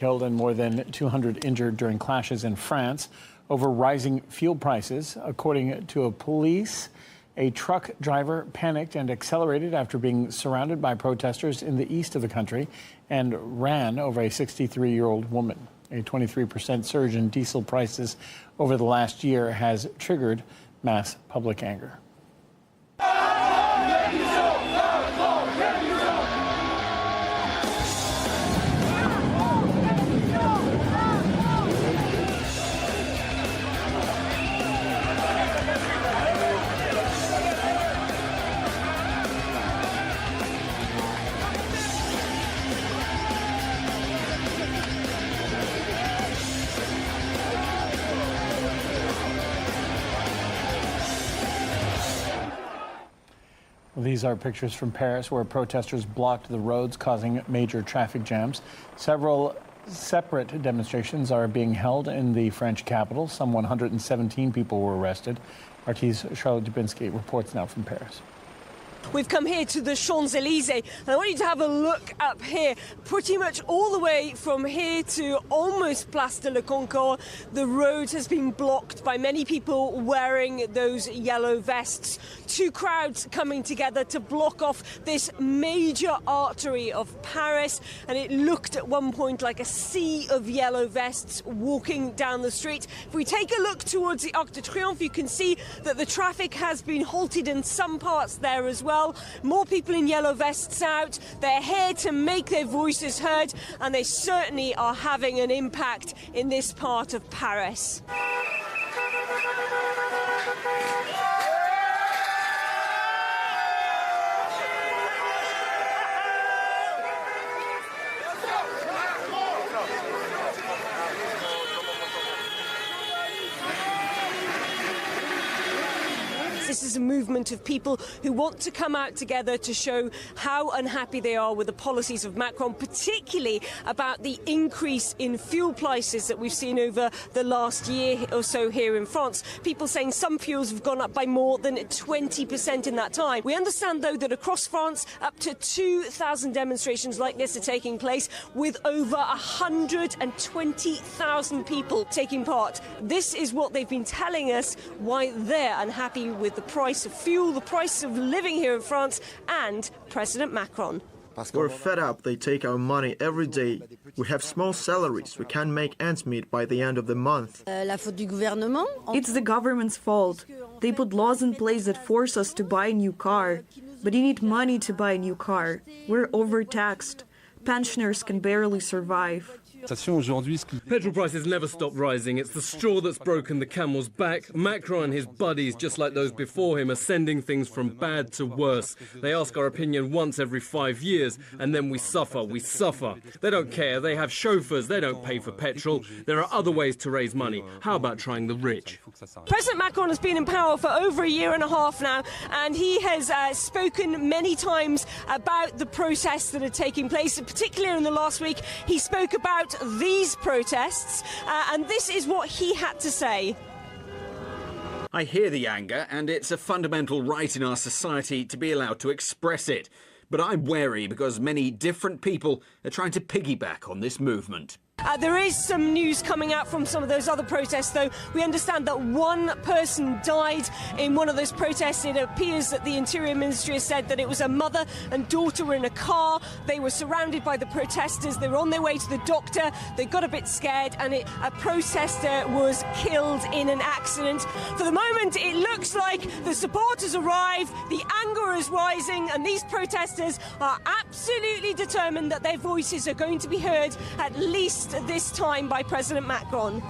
Killed and more than 200 injured during clashes in France over rising fuel prices. According to police, a truck driver panicked and accelerated after being surrounded by protesters in the east of the country and ran over a 63-year-old woman. A 23% surge in diesel prices over the last year has triggered mass public anger. These are pictures from Paris where protesters blocked the roads, causing major traffic jams. Several separate demonstrations are being held in the French capital. Some 117 people were arrested. RT's Charlotte Dubinsky reports now from Paris. We've come here to the Champs-Elysees, and I want you to have a look up here. Pretty much all the way from here to almost Place de la Concorde, the road has been blocked by many people wearing those yellow vests. Two crowds coming together to block off this major artery of Paris, and it looked at one point like a sea of yellow vests walking down the street. If we take a look towards the Arc de Triomphe, you can see that the traffic has been halted in some parts there as well. More people in yellow vests out. They're here to make their voices heard, and they certainly are having an impact in this part of Paris. This is a movement of people who want to come out together to show how unhappy they are with the policies of Macron, particularly about the increase in fuel prices that we've seen over the last year or so here in France. People saying some fuels have gone up by more than 20% in that time. We understand, though, that across France, up to 2,000 demonstrations like this are taking place, with over 120,000 people taking part. This is what they've been telling us why they're unhappy with the price of fuel, the price of living here in France, and President Macron. We're fed up. They take our money every day. We have small salaries. We can't make ends meet by the end of the month. It's the government's fault. They put laws in place that force us to buy a new car. But you need money to buy a new car. We're overtaxed. Pensioners can barely survive. Petrol prices never stop rising. It's the straw that's broken the camel's back. Macron and his buddies, just like those before him, are sending things from bad to worse. They ask our opinion once every 5 years, and then we suffer. We suffer. They don't care. They have chauffeurs. They don't pay for petrol. There are other ways to raise money. How about trying the rich? President Macron has been in power for over a year and a half now, and he has spoken many times about the protests that are taking place. Particularly in the last week, he spoke about these protests, and this is what he had to say. I hear the anger, and it's a fundamental right in our society to be allowed to express it. But I'm wary because many different people are trying to piggyback on this movement. There is some news coming out from some of those other protests, though. We understand that one person died in one of those protests. It appears that the Interior Ministry has said that it was a mother and daughter were in a car. They were surrounded by the protesters. They were on their way to the doctor. They got a bit scared, and a protester was killed in an accident. For the moment, it looks like the supporters arrived, the anger is rising, and these protesters are absolutely determined that their voices are going to be heard, at least this time, by President Macron.